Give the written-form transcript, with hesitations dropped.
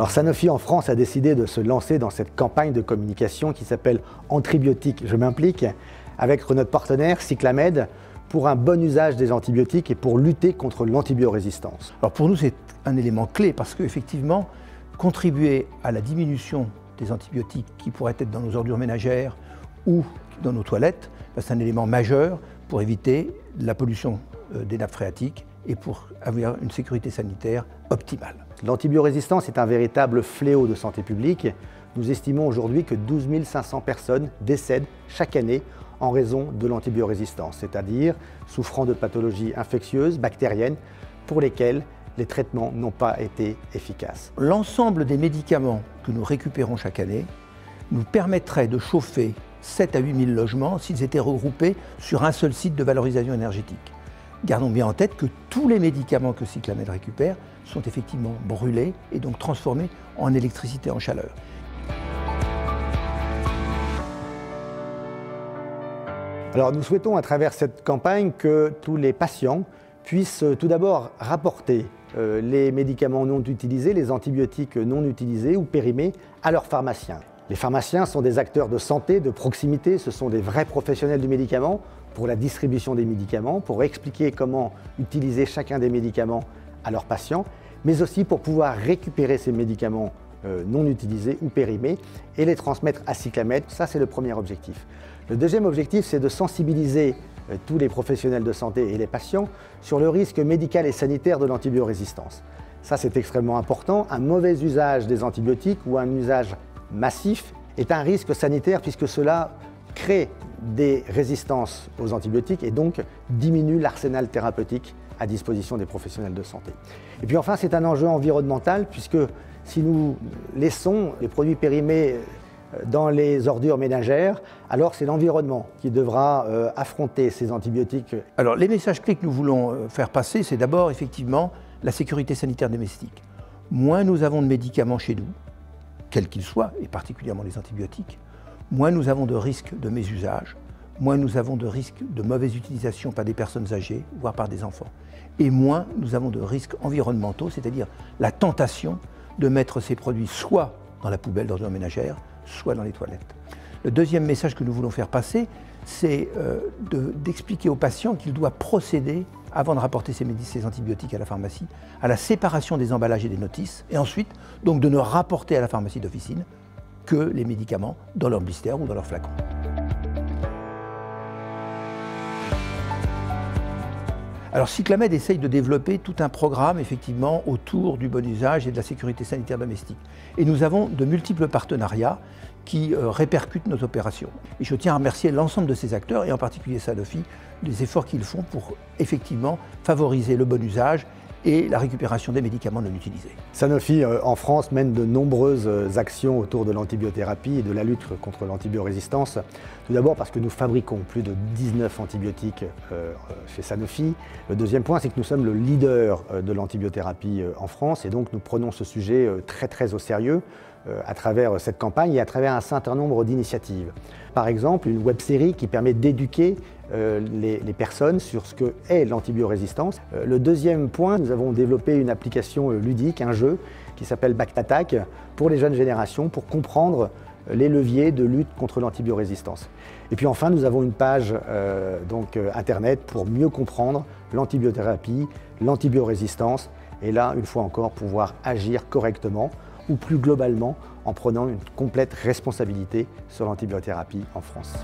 Alors Sanofi en France a décidé de se lancer dans cette campagne de communication qui s'appelle Antribiotiques, je m'implique, avec notre partenaire Cyclamed, pour un bon usage des antibiotiques et pour lutter contre l'antibiorésistance. Alors pour nous, c'est un élément clé parce qu'effectivement, contribuer à la diminution des antibiotiques qui pourraient être dans nos ordures ménagères ou dans nos toilettes, c'est un élément majeur pour éviter la pollution des nappes phréatiques et pour avoir une sécurité sanitaire optimale. L'antibiorésistance est un véritable fléau de santé publique. Nous estimons aujourd'hui que 12 500 personnes décèdent chaque année en raison de l'antibiorésistance, c'est-à-dire souffrant de pathologies infectieuses, bactériennes, pour lesquelles les traitements n'ont pas été efficaces. L'ensemble des médicaments que nous récupérons chaque année nous permettrait de chauffer 7 à 8 000 logements s'ils étaient regroupés sur un seul site de valorisation énergétique. Gardons bien en tête que tous les médicaments que Cyclamed récupère sont effectivement brûlés et donc transformés en électricité, en chaleur. Alors nous souhaitons à travers cette campagne que tous les patients puissent tout d'abord rapporter les médicaments non utilisés, les antibiotiques non utilisés ou périmés à leurs pharmaciens. Les pharmaciens sont des acteurs de santé, de proximité, ce sont des vrais professionnels du médicament pour la distribution des médicaments, pour expliquer comment utiliser chacun des médicaments à leurs patients, mais aussi pour pouvoir récupérer ces médicaments non utilisés ou périmés et les transmettre à Cyclamed. Ça, c'est le premier objectif. Le deuxième objectif, c'est de sensibiliser tous les professionnels de santé et les patients sur le risque médical et sanitaire de l'antibiorésistance. Ça, c'est extrêmement important. Un mauvais usage des antibiotiques ou un usage massif est un risque sanitaire puisque cela crée des résistances aux antibiotiques et donc diminue l'arsenal thérapeutique à disposition des professionnels de santé. Et puis enfin, c'est un enjeu environnemental puisque si nous laissons les produits périmés dans les ordures ménagères, alors c'est l'environnement qui devra affronter ces antibiotiques. Alors les messages clés que nous voulons faire passer, c'est d'abord effectivement la sécurité sanitaire domestique. Moins nous avons de médicaments chez nous, quels qu'ils soient, et particulièrement les antibiotiques, moins nous avons de risques de mésusage, moins nous avons de risques de mauvaise utilisation par des personnes âgées, voire par des enfants. Et moins nous avons de risques environnementaux, c'est-à-dire la tentation de mettre ces produits soit dans la poubelle d'ordures ménagères, soit dans les toilettes. Le deuxième message que nous voulons faire passer, c'est d'expliquer au patient qu'il doit procéder, avant de rapporter ses antibiotiques à la pharmacie, à la séparation des emballages et des notices, et ensuite donc de ne rapporter à la pharmacie d'officine que les médicaments dans leur blister ou dans leur flacon. Alors Cyclamed essaye de développer tout un programme effectivement autour du bon usage et de la sécurité sanitaire domestique. Et nous avons de multiples partenariats qui répercutent nos opérations. Et je tiens à remercier l'ensemble de ces acteurs, et en particulier Sanofi, des efforts qu'ils font pour effectivement favoriser le bon usage et la récupération des médicaments non utilisés. Sanofi en France mène de nombreuses actions autour de l'antibiothérapie et de la lutte contre l'antibiorésistance. Tout d'abord parce que nous fabriquons plus de 19 antibiotiques chez Sanofi. Le deuxième point, c'est que nous sommes le leader de l'antibiothérapie en France et donc nous prenons ce sujet très au sérieux à travers cette campagne et à travers un certain nombre d'initiatives. Par exemple, une web-série qui permet d'éduquer les personnes sur ce qu'est l'antibiorésistance. Le deuxième point, nous avons développé une application ludique, un jeu qui s'appelle Bactattack pour les jeunes générations pour comprendre les leviers de lutte contre l'antibiorésistance. Et puis enfin, nous avons une page internet pour mieux comprendre l'antibiothérapie, l'antibiorésistance et là, une fois encore, pouvoir agir correctement ou plus globalement en prenant une complète responsabilité sur l'antibiothérapie en France.